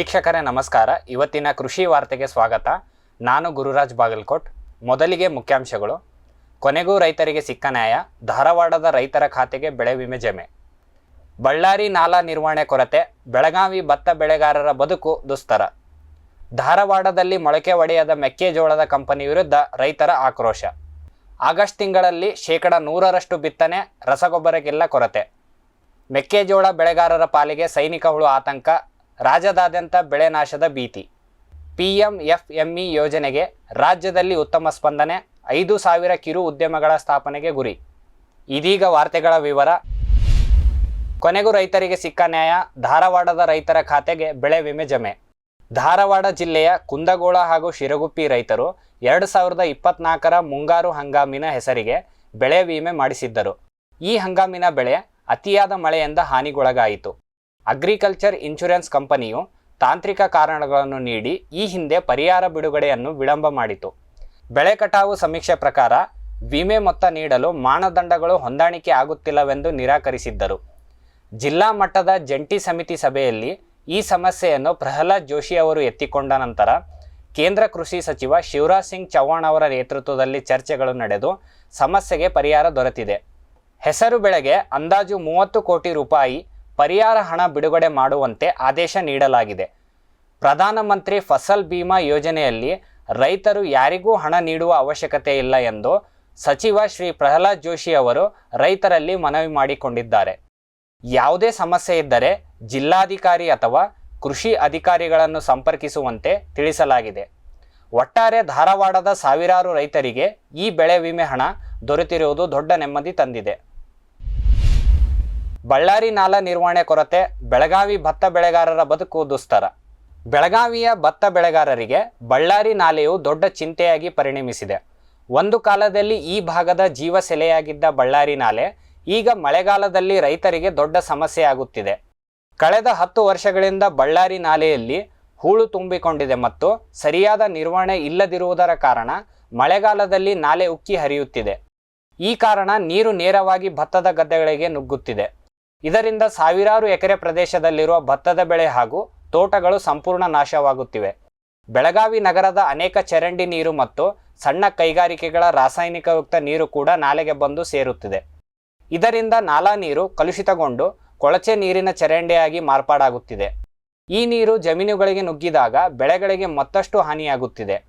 ವೀಕ್ಷಕರೇ ನಮಸ್ಕಾರ. ಇವತ್ತಿನ ಕೃಷಿ ವಾರ್ತೆಗೆ ಸ್ವಾಗತ. ನಾನು ಗುರುರಾಜ್ ಬಾಗಲಕೋಟ್. ಮೊದಲಿಗೆ ಮುಖ್ಯಾಂಶಗಳು. ಕೊನೆಗೂ ರೈತರಿಗೆ ಸಿಕ್ಕ ನ್ಯಾಯ, ಧಾರವಾಡದ ರೈತರ ಖಾತೆಗೆ ಬೆಳೆ ವಿಮೆ ಜಮೆ. ಬಳ್ಳಾರಿ ನಾಲಾ ನಿರ್ವಹಣೆ ಕೊರತೆ, ಬೆಳಗಾವಿ ಭತ್ತ ಬೆಳೆಗಾರರ ಬದುಕು ದುಸ್ತರ. ಧಾರವಾಡದಲ್ಲಿ ಮೊಳಕೆ ಒಡೆಯದ ಮೆಕ್ಕೆಜೋಳದ ಕಂಪನಿ ವಿರುದ್ಧ ರೈತರ ಆಕ್ರೋಶ. ಆಗಸ್ಟ್ ತಿಂಗಳಲ್ಲಿ 100% ಬಿತ್ತನೆ, ರಸಗೊಬ್ಬರಕ್ಕೆಲ್ಲ ಕೊರತೆ. ಮೆಕ್ಕೆಜೋಳ ಬೆಳೆಗಾರರ ಪಾಲಿಗೆ ಸೈನಿಕ ಹುಳು ಆತಂಕ, ರಾಜ್ಯದಾದ್ಯಂತ ಬೆಳೆ ನಾಶದ ಭೀತಿ. PMFME ಯೋಜನೆಗೆ ರಾಜ್ಯದಲ್ಲಿ ಉತ್ತಮ ಸ್ಪಂದನೆ, 5,000 ಕಿರು ಉದ್ಯಮಗಳ ಸ್ಥಾಪನೆಗೆ ಗುರಿ. ಇದೀಗ ವಾರ್ತೆಗಳ ವಿವರ. ಕೊನೆಗೂ ರೈತರಿಗೆ ಸಿಕ್ಕ ನ್ಯಾಯ, ಧಾರವಾಡದ ರೈತರ ಖಾತೆಗೆ ಬೆಳೆ ವಿಮೆ ಜಮೆ. ಧಾರವಾಡ ಜಿಲ್ಲೆಯ ಕುಂದಗೋಳ ಹಾಗೂ ಶಿರಗುಪ್ಪಿ ರೈತರು 2024ರ ಮುಂಗಾರು ಹಂಗಾಮಿನ ಹೆಸರಿಗೆ ಬೆಳೆ ವಿಮೆ ಮಾಡಿಸಿದ್ದರು. ಈ ಹಂಗಾಮಿನ ಬೆಳೆ ಅತಿಯಾದ ಮಳೆಯಿಂದ ಹಾನಿಗೊಳಗಾಯಿತು. ಅಗ್ರಿಕಲ್ಚರ್ ಇನ್ಶೂರೆನ್ಸ್ ಕಂಪನಿಯು ತಾಂತ್ರಿಕ ಕಾರಣಗಳನ್ನು ನೀಡಿ ಈ ಹಿಂದೆ ಪರಿಹಾರ ಬಿಡುಗಡೆಯನ್ನು ವಿಳಂಬ ಮಾಡಿತು. ಬೆಳೆ ಕಟಾವು ಸಮೀಕ್ಷೆ ಪ್ರಕಾರ ವಿಮೆ ಮೊತ್ತ ನೀಡಲು ಮಾನದಂಡಗಳು ಹೊಂದಾಣಿಕೆ ಆಗುತ್ತಿಲ್ಲವೆಂದು ನಿರಾಕರಿಸಿದ್ದರು. ಜಿಲ್ಲಾ ಮಟ್ಟದ ಜಂಟಿ ಸಮಿತಿ ಸಭೆಯಲ್ಲಿ ಈ ಸಮಸ್ಯೆಯನ್ನು ಪ್ರಹ್ಲಾದ್ ಜೋಶಿ ಅವರು ಎತ್ತಿಕೊಂಡ ನಂತರ ಕೇಂದ್ರ ಕೃಷಿ ಸಚಿವ ಶಿವರಾಜ್ ಸಿಂಗ್ ಚೌಹಾಣ್ ಅವರ ನೇತೃತ್ವದಲ್ಲಿ ಚರ್ಚೆಗಳು ನಡೆದು ಸಮಸ್ಯೆಗೆ ಪರಿಹಾರ ದೊರೆತಿದೆ. ಹೆಸರು ಬೆಳೆಗೆ ಅಂದಾಜು 30 ಕೋಟಿ ರೂಪಾಯಿ ಪರಿಹಾರ ಹಣ ಬಿಡುಗಡೆ ಮಾಡುವಂತೆ ಆದೇಶ ನೀಡಲಾಗಿದೆ. ಪ್ರಧಾನಮಂತ್ರಿ ಫಸಲ್ ಬಿಮಾ ಯೋಜನೆಯಲ್ಲಿ ರೈತರು ಯಾರಿಗೂ ಹಣ ನೀಡುವ ಅವಶ್ಯಕತೆ ಇಲ್ಲ ಎಂದು ಸಚಿವ ಶ್ರೀ ಪ್ರಹ್ಲಾದ್ ಜೋಶಿ ಅವರು ರೈತರಲ್ಲಿ ಮನವಿ ಮಾಡಿಕೊಂಡಿದ್ದಾರೆ. ಯಾವುದೇ ಸಮಸ್ಯೆ ಇದ್ದರೆ ಜಿಲ್ಲಾಧಿಕಾರಿ ಅಥವಾ ಕೃಷಿ ಅಧಿಕಾರಿಗಳನ್ನು ಸಂಪರ್ಕಿಸುವಂತೆ ತಿಳಿಸಲಾಗಿದೆ. ಒಟ್ಟಾರೆ ಧಾರವಾಡದ ಸಾವಿರಾರು ರೈತರಿಗೆ ಈ ಬೆಳೆ ವಿಮೆ ಹಣ ದೊರೆತಿರುವುದು ದೊಡ್ಡ ನೆಮ್ಮದಿ ತಂದಿದೆ. ಬಳ್ಳಾರಿ ನಾಲಾ ನಿರ್ವಹಣೆ ಕೊರತೆ, ಬೆಳಗಾವಿ ಭತ್ತ ಬೆಳೆಗಾರರ ಬದುಕು ದುಸ್ತರ. ಬೆಳಗಾವಿಯ ಭತ್ತ ಬೆಳೆಗಾರರಿಗೆ ಬಳ್ಳಾರಿ ನಾಲೆಯು ದೊಡ್ಡ ಚಿಂತೆಯಾಗಿ ಪರಿಣಮಿಸಿದೆ. ಒಂದು ಕಾಲದಲ್ಲಿ ಈ ಭಾಗದ ಜೀವ ಸೆಲೆಯಾಗಿದ್ದ ಬಳ್ಳಾರಿ ನಾಲೆ ಈಗ ಮಳೆಗಾಲದಲ್ಲಿ ರೈತರಿಗೆ ದೊಡ್ಡ ಸಮಸ್ಯೆಯಾಗುತ್ತಿದೆ. ಕಳೆದ 10 ವರ್ಷಗಳಿಂದ ಬಳ್ಳಾರಿ ನಾಲೆಯಲ್ಲಿ ಹೂಳು ತುಂಬಿಕೊಂಡಿದೆ ಮತ್ತು ಸರಿಯಾದ ನಿರ್ವಹಣೆ ಇಲ್ಲದಿರುವುದರ ಕಾರಣ ಮಳೆಗಾಲದಲ್ಲಿ ನಾಲೆ ಉಕ್ಕಿ ಹರಿಯುತ್ತಿದೆ. ಈ ಕಾರಣ ನೀರು ನೇರವಾಗಿ ಭತ್ತದ ಗದ್ದೆಗಳಿಗೆ ನುಗ್ಗುತ್ತಿದೆ. ಇದರಿಂದ ಸಾವಿರಾರು ಎಕರೆ ಪ್ರದೇಶದಲ್ಲಿರುವ ಭತ್ತದ ಬೆಳೆ ಹಾಗೂ ತೋಟಗಳು ಸಂಪೂರ್ಣ ನಾಶವಾಗುತ್ತಿವೆ. ಬೆಳಗಾವಿ ನಗರದ ಅನೇಕ ಚರಂಡಿ ನೀರು ಮತ್ತು ಸಣ್ಣ ಕೈಗಾರಿಕೆಗಳ ರಾಸಾಯನಿಕಯುಕ್ತ ನೀರು ಕೂಡ ನಾಲೆಗೆ ಬಂದು ಸೇರುತ್ತಿದೆ. ಇದರಿಂದ ನಾಲಾ ನೀರು ಕಲುಷಿತಗೊಂಡು ಕೊಳಚೆ ನೀರಿನ ಚರಂಡಿಯಾಗಿ ಮಾರ್ಪಾಡಾಗುತ್ತಿದೆ. ಈ ನೀರು ಜಮೀನುಗಳಿಗೆ ನುಗ್ಗಿದಾಗ ಬೆಳೆಗಳಿಗೆ ಮತ್ತಷ್ಟು ಹಾನಿಯಾಗುತ್ತಿದೆ.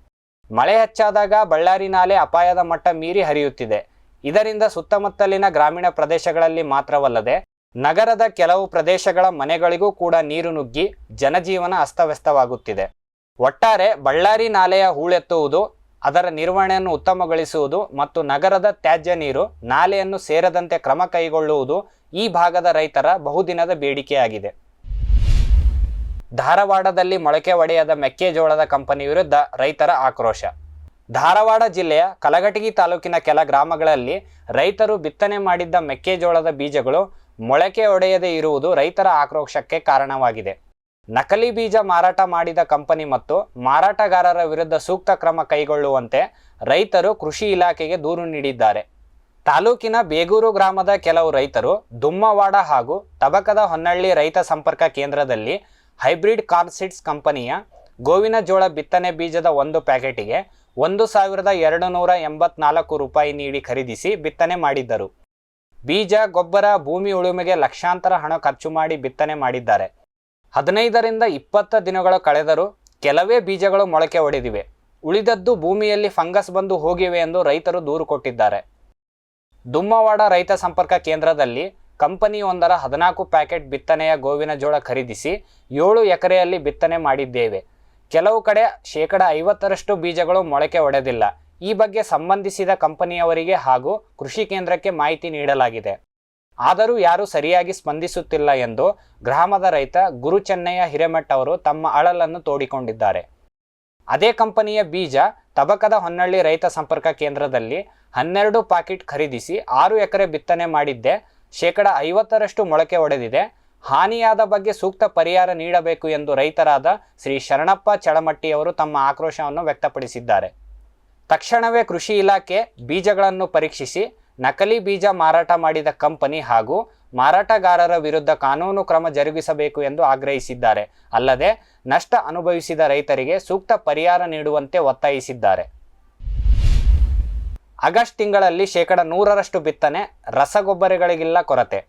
ಮಳೆ ಹೆಚ್ಚಾದಾಗ ಬಳ್ಳಾರಿ ನಾಲೆ ಅಪಾಯದ ಮಟ್ಟ ಮೀರಿ ಹರಿಯುತ್ತಿದೆ. ಇದರಿಂದ ಸುತ್ತಮುತ್ತಲಿನ ಗ್ರಾಮೀಣ ಪ್ರದೇಶಗಳಲ್ಲಿ ಮಾತ್ರವಲ್ಲದೆ ನಗರದ ಕೆಲವು ಪ್ರದೇಶಗಳ ಮನೆಗಳಿಗೂ ಕೂಡ ನೀರು ನುಗ್ಗಿ ಜನಜೀವನ ಅಸ್ತವ್ಯಸ್ತವಾಗುತ್ತಿದೆ. ಒಟ್ಟಾರೆ ಬಳ್ಳಾರಿ ನಾಲೆಯ ಹೂಳೆತ್ತುವುದು, ಅದರ ನಿರ್ವಹಣೆಯನ್ನು ಉತ್ತಮಗೊಳಿಸುವುದು ಮತ್ತು ನಗರದ ತ್ಯಾಜ್ಯ ನೀರು ನಾಲೆಯನ್ನು ಸೇರದಂತೆ ಕ್ರಮ ಕೈಗೊಳ್ಳುವುದು ಈ ಭಾಗದ ರೈತರ ಬಹುದಿನದ ಬೇಡಿಕೆಯಾಗಿದೆ. ಧಾರವಾಡದಲ್ಲಿ ಮೊಳಕೆ ಒಡೆಯದ ಮೆಕ್ಕೆಜೋಳದ ಕಂಪನಿ ವಿರುದ್ಧ ರೈತರ ಆಕ್ರೋಶ. ಧಾರವಾಡ ಜಿಲ್ಲೆಯ ಕಲಘಟಗಿ ತಾಲೂಕಿನ ಕೆಲ ಗ್ರಾಮಗಳಲ್ಲಿ ರೈತರು ಬಿತ್ತನೆ ಮಾಡಿದ್ದ ಮೆಕ್ಕೆಜೋಳದ ಬೀಜಗಳು ಮೊಳಕೆ ಒಡೆಯದೇ ಇರುವುದು ರೈತರ ಆಕ್ರೋಶಕ್ಕೆ ಕಾರಣವಾಗಿದೆ. ನಕಲಿ ಬೀಜ ಮಾರಾಟ ಮಾಡಿದ ಕಂಪನಿ ಮತ್ತು ಮಾರಾಟಗಾರರ ವಿರುದ್ಧ ಸೂಕ್ತ ಕ್ರಮ ಕೈಗೊಳ್ಳುವಂತೆ ರೈತರು ಕೃಷಿ ಇಲಾಖೆಗೆ ದೂರು ನೀಡಿದ್ದಾರೆ. ತಾಲೂಕಿನ ಬೇಗೂರು ಗ್ರಾಮದ ಕೆಲವು ರೈತರು ದುಮ್ಮವಾಡ ಹಾಗೂ ತಬಕದ ಹೊನ್ನಳ್ಳಿ ರೈತ ಸಂಪರ್ಕ ಕೇಂದ್ರದಲ್ಲಿ ಹೈಬ್ರಿಡ್ ಕಾರ್ನ್ ಸೀಡ್ಸ್ ಕಂಪನಿಯ ಗೋವಿನ ಜೋಳ ಬಿತ್ತನೆ ಬೀಜದ 1 ಪ್ಯಾಕೆಟಿಗೆ 1,284 ರೂಪಾಯಿ ನೀಡಿ ಖರೀದಿಸಿ ಬಿತ್ತನೆ ಮಾಡಿದ್ದರು. ಬೀಜ, ಗೊಬ್ಬರ, ಭೂಮಿ ಉಳುಮೆಗೆ ಲಕ್ಷಾಂತರ ಹಣ ಖರ್ಚು ಮಾಡಿ ಬಿತ್ತನೆ ಮಾಡಿದ್ದಾರೆ. 15ರಿಂದ 20 ದಿನಗಳು ಕಳೆದರೂ ಕೆಲವೇ ಬೀಜಗಳು ಮೊಳಕೆ ಒಡೆದಿವೆ. ಉಳಿದದ್ದು ಭೂಮಿಯಲ್ಲಿ ಫಂಗಸ್ ಬಂದು ಹೋಗಿವೆ ಎಂದು ರೈತರು ದೂರು ಕೊಟ್ಟಿದ್ದಾರೆ. ದುಮ್ಮವಾಡ ರೈತ ಸಂಪರ್ಕ ಕೇಂದ್ರದಲ್ಲಿ ಕಂಪನಿಯೊಂದರ 14 ಪ್ಯಾಕೆಟ್ ಬಿತ್ತನೆಯ ಗೋವಿನ ಜೋಳ ಖರೀದಿಸಿ 7 ಎಕರೆಯಲ್ಲಿ ಬಿತ್ತನೆ ಮಾಡಿದ್ದೇವೆ. ಕೆಲವು ಕಡೆ 50% ಬೀಜಗಳು ಮೊಳಕೆ ಒಡೆದಿಲ್ಲ. ಈ ಬಗ್ಗೆ ಸಂಬಂಧಿಸಿದ ಕಂಪನಿಯವರಿಗೆ ಹಾಗೂ ಕೃಷಿ ಕೇಂದ್ರಕ್ಕೆ ಮಾಹಿತಿ ನೀಡಲಾಗಿದೆ. ಆದರೂ ಯಾರೂ ಸರಿಯಾಗಿ ಸ್ಪಂದಿಸುತ್ತಿಲ್ಲ ಎಂದು ಗ್ರಾಮದ ರೈತ ಗುರು ಚೆನ್ನಯ್ಯ ಹಿರೇಮಠ್ ಅವರು ತಮ್ಮ ಅಳಲನ್ನು ತೋಡಿಕೊಂಡಿದ್ದಾರೆ. ಅದೇ ಕಂಪನಿಯ ಬೀಜ ತಬಕದ ಹೊನ್ನಳ್ಳಿ ರೈತ ಸಂಪರ್ಕ ಕೇಂದ್ರದಲ್ಲಿ 12 ಪ್ಯಾಕೆಟ್ ಖರೀದಿಸಿ 6 ಎಕರೆ ಬಿತ್ತನೆ ಮಾಡಿದ್ದೆ 50% ಮೊಳಕೆ ಒಡೆದಿದೆ. ಹಾನಿಯಾದ ಬಗ್ಗೆ ಸೂಕ್ತ ಪರಿಹಾರ ನೀಡಬೇಕು ಎಂದು ರೈತರಾದ ಶ್ರೀ ಶರಣಪ್ಪ ಚಳಮಟ್ಟಿಯವರು ತಮ್ಮ ಆಕ್ರೋಶವನ್ನು ವ್ಯಕ್ತಪಡಿಸಿದ್ದಾರೆ. ತಕ್ಷಣವೇ ಕೃಷಿ ಇಲಾಖೆ ಬೀಜಗಳನ್ನು ಪರೀಕ್ಷಿಸಿ ನಕಲಿ ಬೀಜ ಮಾರಾಟ ಮಾಡಿದ ಕಂಪನಿ ಹಾಗೂ ಮಾರಾಟಗಾರರ ವಿರುದ್ಧ ಕಾನೂನು ಕ್ರಮ ಜರುಗಿಸಬೇಕು ಎಂದು ಆಗ್ರಹಿಸಿದ್ದಾರೆ. ಅಲ್ಲದೆ ನಷ್ಟ ಅನುಭವಿಸಿದ ರೈತರಿಗೆ ಸೂಕ್ತ ಪರಿಹಾರ ನೀಡುವಂತೆ ಒತ್ತಾಯಿಸಿದ್ದಾರೆ. ಆಗಸ್ಟ್ ತಿಂಗಳಲ್ಲಿ 100% ಬಿತ್ತನೆ, ರಸಗೊಬ್ಬರಗಳಿಗಿಲ್ಲ ಕೊರತೆ.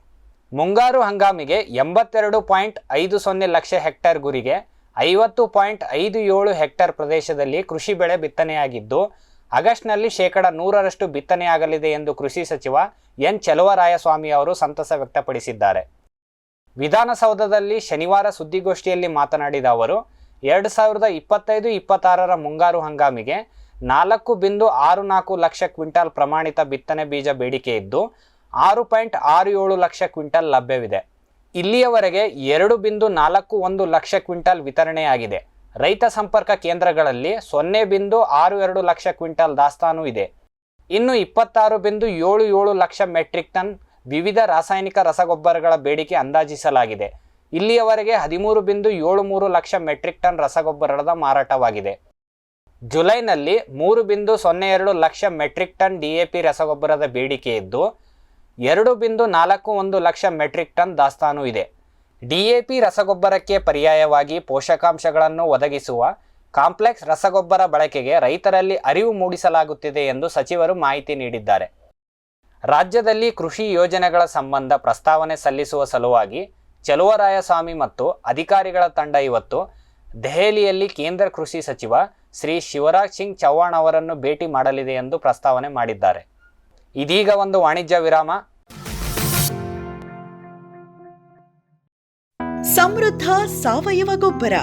ಮುಂಗಾರು ಹಂಗಾಮಿಗೆ 82.50 ಲಕ್ಷ ಹೆಕ್ಟೇರ್ ಗುರಿಗೆ 50.57 ಹೆಕ್ಟೇರ್ ಪ್ರದೇಶದಲ್ಲಿ ಕೃಷಿ ಬೆಳೆ ಬಿತ್ತನೆಯಾಗಿದ್ದು, ಆಗಸ್ಟ್ನಲ್ಲಿ 100% ಬಿತ್ತನೆಯಾಗಲಿದೆ ಎಂದು ಕೃಷಿ ಸಚಿವ ಎನ್ ಚೆಲುವರಾಯಸ್ವಾಮಿ ಅವರು ಸಂತಸ ವ್ಯಕ್ತಪಡಿಸಿದ್ದಾರೆ. ವಿಧಾನಸೌಧದಲ್ಲಿ ಶನಿವಾರ ಸುದ್ದಿಗೋಷ್ಠಿಯಲ್ಲಿ ಮಾತನಾಡಿದ ಅವರು, 2025-26 ಮುಂಗಾರು ಹಂಗಾಮಿಗೆ 4.64 ಲಕ್ಷ ಕ್ವಿಂಟಾಲ್ ಪ್ರಮಾಣಿತ ಬಿತ್ತನೆ ಬೀಜ ಬೇಡಿಕೆ ಇದ್ದು 6.67 ಲಕ್ಷ ಕ್ವಿಂಟಾಲ್ ಲಭ್ಯವಿದೆ. ಇಲ್ಲಿಯವರೆಗೆ 2.41 ಲಕ್ಷ ಕ್ವಿಂಟಾಲ್ ವಿತರಣೆಯಾಗಿದೆ. ರೈತ ಸಂಪರ್ಕ ಕೇಂದ್ರಗಳಲ್ಲಿ 0.62 ಲಕ್ಷ ಕ್ವಿಂಟಾಲ್ ದಾಸ್ತಾನು ಇದೆ. ಇನ್ನು 26.77 ಲಕ್ಷ ಮೆಟ್ರಿಕ್ ಟನ್ ವಿವಿಧ ರಾಸಾಯನಿಕ ರಸಗೊಬ್ಬರಗಳ ಬೇಡಿಕೆ ಅಂದಾಜಿಸಲಾಗಿದೆ. ಇಲ್ಲಿಯವರೆಗೆ 13.73 ಲಕ್ಷ ಮೆಟ್ರಿಕ್ ಟನ್ ರಸಗೊಬ್ಬರದ ಮಾರಾಟವಾಗಿದೆ. ಜುಲೈನಲ್ಲಿ 3.02 ಲಕ್ಷ ಮೆಟ್ರಿಕ್ ಟನ್ DAP ರಸಗೊಬ್ಬರದ ಬೇಡಿಕೆ ಇದ್ದು 2.41 ಲಕ್ಷ ಮೆಟ್ರಿಕ್ ಟನ್ ದಾಸ್ತಾನು ಇದೆ. DAP ರಸಗೊಬ್ಬರಕ್ಕೆ ಪರ್ಯಾಯವಾಗಿ ಪೋಷಕಾಂಶಗಳನ್ನು ಒದಗಿಸುವ ಕಾಂಪ್ಲೆಕ್ಸ್ ರಸಗೊಬ್ಬರ ಬಳಕೆಗೆ ರೈತರಲ್ಲಿ ಅರಿವು ಮೂಡಿಸಲಾಗುತ್ತಿದೆ ಎಂದು ಸಚಿವರು ಮಾಹಿತಿ ನೀಡಿದ್ದಾರೆ. ರಾಜ್ಯದಲ್ಲಿ ಕೃಷಿ ಯೋಜನೆಗಳ ಸಂಬಂಧ ಪ್ರಸ್ತಾವನೆ ಸಲ್ಲಿಸುವ ಸಲುವಾಗಿ ಚೆಲುವರಾಯಸ್ವಾಮಿ ಮತ್ತು ಅಧಿಕಾರಿಗಳ ತಂಡ ಇವತ್ತು ದೆಹಲಿಯಲ್ಲಿ ಕೇಂದ್ರ ಕೃಷಿ ಸಚಿವ ಶ್ರೀ ಶಿವರಾಜ್ ಸಿಂಗ್ ಚೌಹಾಣ್ ಅವರನ್ನು ಭೇಟಿ ಮಾಡಲಿದೆ ಎಂದು ಪ್ರಸ್ತಾವನೆ ಮಾಡಿದ್ದಾರೆ. ಇದೀಗ ಒಂದು ವಾಣಿಜ್ಯ ವಿರಾಮ. ಸಮೃದ್ಧ ಸಾವಯವ ಗೊಬ್ಬರ,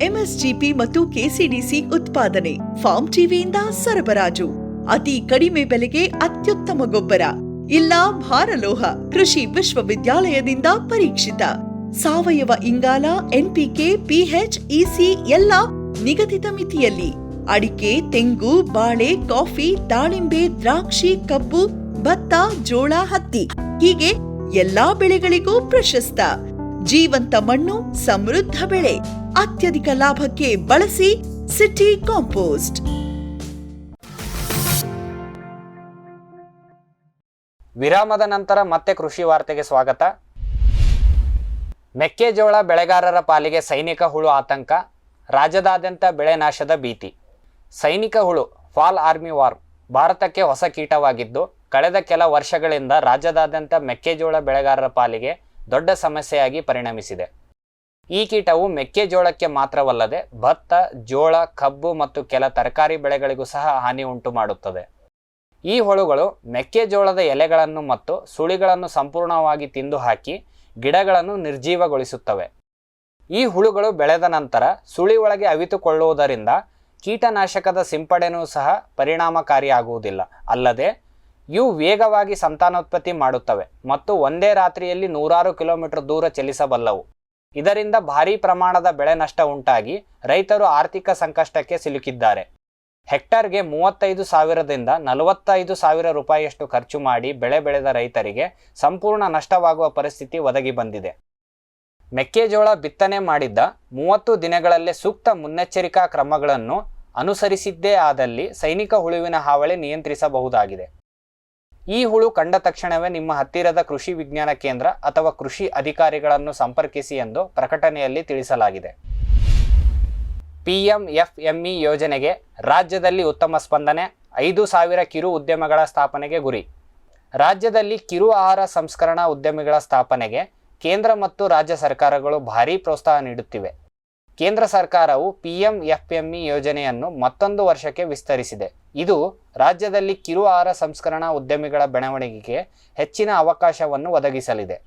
MSGP ಮತ್ತು KCDC ಉತ್ಪಾದನೆ, ಫಾರ್ಮ್ ಟಿವಿಯಿಂದ ಸರಬರಾಜು, ಅತಿ ಕಡಿಮೆ ಬೆಲೆಗೆ ಅತ್ಯುತ್ತಮ ಗೊಬ್ಬರ, ಇಲ್ಲ ಭಾರಲೋಹ, ಕೃಷಿ ವಿಶ್ವವಿದ್ಯಾಲಯದಿಂದ ಪರೀಕ್ಷಿತ ಸಾವಯವ ಇಂಗಾಲ, NPK, PH, EC ಎಲ್ಲ ನಿಗದಿತ ಮಿತಿಯಲ್ಲಿ. ಅಡಿಕೆ, ತೆಂಗು, ಬಾಳೆ, ಕಾಫಿ, ದಾಳಿಂಬೆ, ದ್ರಾಕ್ಷಿ, ಕಬ್ಬು, ಭತ್ತ, ಜೋಳ, ಹತ್ತಿ ಹೀಗೆ ಎಲ್ಲಾ ಬೆಳೆಗಳಿಗೂ ಪ್ರಶಸ್ತ. ಜೀವಂತ ಮಣ್ಣು, ಸಮೃದ್ಧ ಬೆಳೆ, ಅತ್ಯಧಿಕ ಲಾಭಕ್ಕೆ ಬಳಸಿ ಸಿಟಿ ಕಾಂಪೋಸ್ಟ್. ವಿರಾಮದ ನಂತರ ಮತ್ತೆ ಕೃಷಿ ವಾರ್ತೆಗೆ ಸ್ವಾಗತ. ಮೆಕ್ಕೆಜೋಳ ಬೆಳೆಗಾರರ ಪಾಲಿಗೆ ಸೈನಿಕ ಹುಳು ಆತಂಕ, ರಾಜ್ಯದಾದ್ಯಂತ ಬೆಳೆ ನಾಶದ ಭೀತಿ. ಸೈನಿಕ ಹುಳು ಫಾಲ್ ಆರ್ಮಿ ವಾರ್ಮ್ ಭಾರತಕ್ಕೆ ಹೊಸ ಕೀಟವಾಗಿದ್ದು, ಕಳೆದ ಕೆಲ ವರ್ಷಗಳಿಂದ ರಾಜ್ಯದಾದ್ಯಂತ ಮೆಕ್ಕೆಜೋಳ ಬೆಳೆಗಾರರ ಪಾಲಿಗೆ ದೊಡ್ಡ ಸಮಸ್ಯೆಯಾಗಿ ಪರಿಣಮಿಸಿದೆ. ಈ ಕೀಟವು ಮೆಕ್ಕೆಜೋಳಕ್ಕೆ ಮಾತ್ರವಲ್ಲದೆ ಭತ್ತ, ಜೋಳ, ಕಬ್ಬು ಮತ್ತು ಕೆಲ ತರಕಾರಿ ಬೆಳೆಗಳಿಗೂ ಸಹ ಹಾನಿ ಉಂಟು ಮಾಡುತ್ತದೆ. ಈ ಹುಳುಗಳು ಮೆಕ್ಕೆಜೋಳದ ಎಲೆಗಳನ್ನು ಮತ್ತು ಸುಳಿಗಳನ್ನು ಸಂಪೂರ್ಣವಾಗಿ ತಿಂದು ಹಾಕಿ ಗಿಡಗಳನ್ನು ನಿರ್ಜೀವಗೊಳಿಸುತ್ತವೆ. ಈ ಹುಳುಗಳು ಬೆಳೆದ ನಂತರ ಸುಳಿ ಒಳಗೆ ಅವಿತುಕೊಳ್ಳುವುದರಿಂದ ಕೀಟನಾಶಕದ ಸಿಂಪಡಣೆಯೂ ಸಹ ಪರಿಣಾಮಕಾರಿಯಾಗುವುದಿಲ್ಲ. ಅಲ್ಲದೆ ಇವು ವೇಗವಾಗಿ ಸಂತಾನೋತ್ಪತ್ತಿ ಮಾಡುತ್ತವೆ ಮತ್ತು ಒಂದೇ ರಾತ್ರಿಯಲ್ಲಿ 100 ಕಿಲೋಮೀಟರ್ ದೂರ ಚಲಿಸಬಲ್ಲವು. ಇದರಿಂದ ಭಾರೀ ಪ್ರಮಾಣದ ಬೆಳೆ ನಷ್ಟ ಉಂಟಾಗಿ ರೈತರು ಆರ್ಥಿಕ ಸಂಕಷ್ಟಕ್ಕೆ ಸಿಲುಕಿದ್ದಾರೆ. ಹೆಕ್ಟರ್ಗೆ 35,000ದಿಂದ 45,000 ರೂಪಾಯಿಯಷ್ಟು ಖರ್ಚು ಮಾಡಿ ಬೆಳೆ ಬೆಳೆದ ರೈತರಿಗೆ ಸಂಪೂರ್ಣ ನಷ್ಟವಾಗುವ ಪರಿಸ್ಥಿತಿ ಒದಗಿ ಬಂದಿದೆ. ಮೆಕ್ಕೆಜೋಳ ಬಿತ್ತನೆ ಮಾಡಿದ್ದ 30 ದಿನಗಳಲ್ಲೇ ಸೂಕ್ತ ಮುನ್ನೆಚ್ಚರಿಕಾ ಕ್ರಮಗಳನ್ನು ಅನುಸರಿಸಿದ್ದೇ ಆದಲ್ಲಿ ಸೈನಿಕ ಹುಳುವಿನ ಹಾವಳಿ ನಿಯಂತ್ರಿಸಬಹುದಾಗಿದೆ. ಈ ಹುಳು ಕಂಡ ತಕ್ಷಣವೇ ನಿಮ್ಮ ಹತ್ತಿರದ ಕೃಷಿ ವಿಜ್ಞಾನ ಕೇಂದ್ರ ಅಥವಾ ಕೃಷಿ ಅಧಿಕಾರಿಗಳನ್ನು ಸಂಪರ್ಕಿಸಿ ಎಂದು ಪ್ರಕಟಣೆಯಲ್ಲಿ ತಿಳಿಸಲಾಗಿದೆ. PMFME ಯೋಜನೆಗೆ ರಾಜ್ಯದಲ್ಲಿ ಉತ್ತಮ ಸ್ಪಂದನೆ, 5,000 ಕಿರು ಉದ್ಯಮಗಳ ಸ್ಥಾಪನೆಗೆ ಗುರಿ. ರಾಜ್ಯದಲ್ಲಿ ಕಿರು ಆಹಾರ ಸಂಸ್ಕರಣಾ ಉದ್ಯಮಿಗಳ ಸ್ಥಾಪನೆಗೆ ಕೇಂದ್ರ ಮತ್ತು ರಾಜ್ಯ ಸರ್ಕಾರಗಳು ಭಾರೀ ಪ್ರೋತ್ಸಾಹ ನೀಡುತ್ತಿವೆ. ಕೇಂದ್ರ ಸರ್ಕಾರವು PMFME ಯೋಜನೆಯನ್ನು ಮತ್ತೊಂದು ವರ್ಷಕ್ಕೆ ವಿಸ್ತರಿಸಿದೆ. ಇದು ರಾಜ್ಯದಲ್ಲಿ ಕಿರು ಆಹಾರ ಸಂಸ್ಕರಣಾ ಉದ್ಯಮಿಗಳ ಬೆಳವಣಿಗೆಗೆ ಹೆಚ್ಚಿನ ಅವಕಾಶವನ್ನು ಒದಗಿಸಲಿದೆ.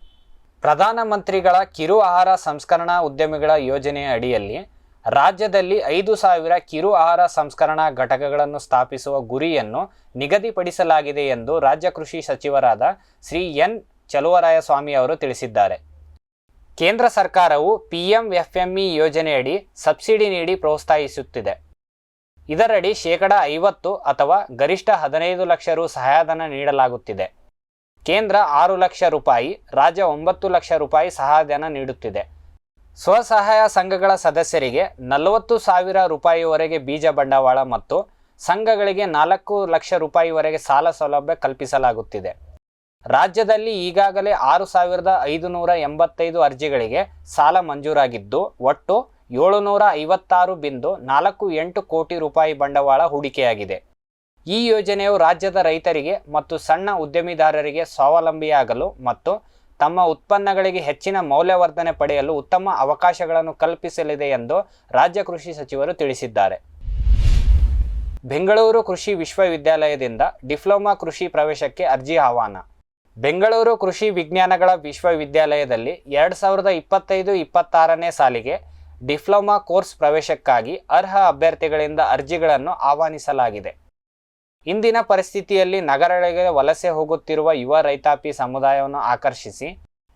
ಪ್ರಧಾನಮಂತ್ರಿಗಳ ಕಿರು ಆಹಾರ ಸಂಸ್ಕರಣಾ ಉದ್ಯಮಿಗಳ ಯೋಜನೆಯ ಅಡಿಯಲ್ಲಿ ರಾಜ್ಯದಲ್ಲಿ 5,000 ಕಿರು ಆಹಾರ ಸಂಸ್ಕರಣಾ ಘಟಕಗಳನ್ನು ಸ್ಥಾಪಿಸುವ ಗುರಿಯನ್ನು ನಿಗದಿಪಡಿಸಲಾಗಿದೆ ಎಂದು ರಾಜ್ಯ ಕೃಷಿ ಸಚಿವರಾದ ಶ್ರೀ ಎನ್ ಚೆಲುವರಾಯಸ್ವಾಮಿ ಅವರು ತಿಳಿಸಿದ್ದಾರೆ. ಕೇಂದ್ರ ಸರ್ಕಾರವು PMFME ಯೋಜನೆಯಡಿ ಸಬ್ಸಿಡಿ ನೀಡಿ ಪ್ರೋತ್ಸಾಹಿಸುತ್ತಿದೆ. ಇದರಡಿ 50% ಅಥವಾ ಗರಿಷ್ಠ 15 ಲಕ್ಷ ರು ಸಹಾಯಧನ ನೀಡಲಾಗುತ್ತಿದೆ. ಕೇಂದ್ರ 6 ಲಕ್ಷ ರೂಪಾಯಿ, ರಾಜ್ಯ 9 ಲಕ್ಷ ರೂಪಾಯಿ ಸಹಾಯಧನ ನೀಡುತ್ತಿದೆ. ಸ್ವಸಹಾಯ ಸಂಘಗಳ ಸದಸ್ಯರಿಗೆ 40,000 ರೂಪಾಯಿವರೆಗೆ ಬೀಜ ಬಂಡವಾಳ ಮತ್ತು ಸಂಘಗಳಿಗೆ 4 ಲಕ್ಷ ರೂಪಾಯಿವರೆಗೆ ಸಾಲ ಸೌಲಭ್ಯ ಕಲ್ಪಿಸಲಾಗುತ್ತಿದೆ. ರಾಜ್ಯದಲ್ಲಿ ಈಗಾಗಲೇ 6,585 ಅರ್ಜಿಗಳಿಗೆ ಸಾಲ ಮಂಜೂರಾಗಿದ್ದು ಒಟ್ಟು 756.48 ಕೋಟಿ ರೂಪಾಯಿ ಬಂಡವಾಳ ಹೂಡಿಕೆಯಾಗಿದೆ. ಈ ಯೋಜನೆಯು ರಾಜ್ಯದ ರೈತರಿಗೆ ಮತ್ತು ಸಣ್ಣ ಉದ್ಯಮಿದಾರರಿಗೆ ಸ್ವಾವಲಂಬಿಯಾಗಲು ಮತ್ತು ತಮ್ಮ ಉತ್ಪನ್ನಗಳಿಗೆ ಹೆಚ್ಚಿನ ಮೌಲ್ಯವರ್ಧನೆ ಪಡೆಯಲು ಉತ್ತಮ ಅವಕಾಶಗಳನ್ನು ಕಲ್ಪಿಸಲಿದೆ ಎಂದು ರಾಜ್ಯ ಕೃಷಿ ಸಚಿವರು ತಿಳಿಸಿದ್ದಾರೆ. ಬೆಂಗಳೂರು ಕೃಷಿ ವಿಶ್ವವಿದ್ಯಾಲಯದಿಂದ ಡಿಪ್ಲೊಮಾ ಕೃಷಿ ಪ್ರವೇಶಕ್ಕೆ ಅರ್ಜಿ ಆಹ್ವಾನ. ಬೆಂಗಳೂರು ಕೃಷಿ ವಿಜ್ಞಾನಗಳ ವಿಶ್ವವಿದ್ಯಾಲಯದಲ್ಲಿ 2025-26ನೇ ಸಾಲಿಗೆ ಡಿಪ್ಲೊಮಾ ಕೋರ್ಸ್ ಪ್ರವೇಶಕ್ಕಾಗಿ ಅರ್ಹ ಅಭ್ಯರ್ಥಿಗಳಿಂದ ಅರ್ಜಿಗಳನ್ನು ಆಹ್ವಾನಿಸಲಾಗಿದೆ. ಇಂದಿನ ಪರಿಸ್ಥಿತಿಯಲ್ಲಿ ನಗರಗಳಿಗೆ ವಲಸೆ ಹೋಗುತ್ತಿರುವ ಯುವ ರೈತಾಪಿ ಸಮುದಾಯವನ್ನು ಆಕರ್ಷಿಸಿ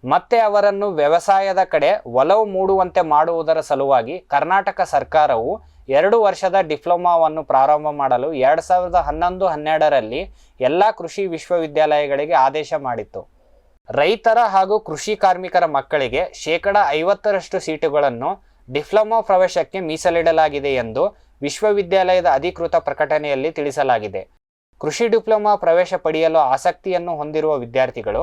ಮತ್ತೆ ಅವರನ್ನು ವ್ಯವಸಾಯದ ಕಡೆ ಒಲವು ಮೂಡುವಂತೆ ಮಾಡುವುದರ ಸಲುವಾಗಿ ಕರ್ನಾಟಕ ಸರ್ಕಾರವು 2 ವರ್ಷದ ಡಿಪ್ಲೊಮಾವನ್ನು ಪ್ರಾರಂಭ ಮಾಡಲು 2011-12ರಲ್ಲಿ ಎಲ್ಲ ಕೃಷಿ ವಿಶ್ವವಿದ್ಯಾಲಯಗಳಿಗೆ ಆದೇಶ ಮಾಡಿತ್ತು. ರೈತರ ಹಾಗೂ ಕೃಷಿ ಕಾರ್ಮಿಕರ ಮಕ್ಕಳಿಗೆ 50% ಸೀಟುಗಳನ್ನು ಡಿಪ್ಲೊಮಾ ಪ್ರವೇಶಕ್ಕೆ ಮೀಸಲಿಡಲಾಗಿದೆ ಎಂದು ವಿಶ್ವವಿದ್ಯಾಲಯದ ಅಧಿಕೃತ ಪ್ರಕಟಣೆಯಲ್ಲಿ ತಿಳಿಸಲಾಗಿದೆ. ಕೃಷಿ ಡಿಪ್ಲೊಮಾ ಪ್ರವೇಶ ಪಡೆಯಲು ಆಸಕ್ತಿಯನ್ನು ಹೊಂದಿರುವ ವಿದ್ಯಾರ್ಥಿಗಳು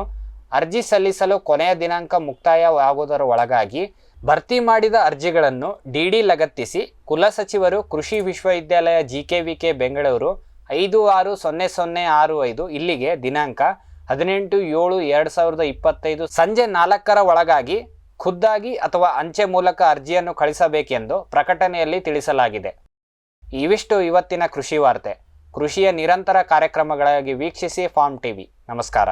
ಅರ್ಜಿ ಸಲ್ಲಿಸಲು ಕೊನೆಯ ದಿನಾಂಕ ಮುಕ್ತಾಯವಾಗುವುದರ ಒಳಗಾಗಿ ಭರ್ತಿ ಮಾಡಿದ ಅರ್ಜಿಗಳನ್ನು ಡಿಡಿ ಲಗತ್ತಿಸಿ ಕುಲಸಚಿವರು ಕೃಷಿ ವಿಶ್ವವಿದ್ಯಾಲಯ GKVK ಬೆಂಗಳೂರು 560065 ಇಲ್ಲಿಗೆ ದಿನಾಂಕ 18/7/2025 ಸಂಜೆ 4ರ ಒಳಗಾಗಿ ಖುದ್ದಾಗಿ ಅಥವಾ ಅಂಚೆ ಮೂಲಕ ಅರ್ಜಿಯನ್ನು ಕಳಿಸಬೇಕೆಂದು ಪ್ರಕಟಣೆಯಲ್ಲಿ ತಿಳಿಸಲಾಗಿದೆ. ಇವಿಷ್ಟು ಇವತ್ತಿನ ಕೃಷಿ ವಾರ್ತೆ. ಕೃಷಿಯ ನಿರಂತರ ಕಾರ್ಯಕ್ರಮಗಳಾಗಿ ವೀಕ್ಷಿಸಿ ಫಾರ್ಮ್ ಟಿವಿ. ನಮಸ್ಕಾರ.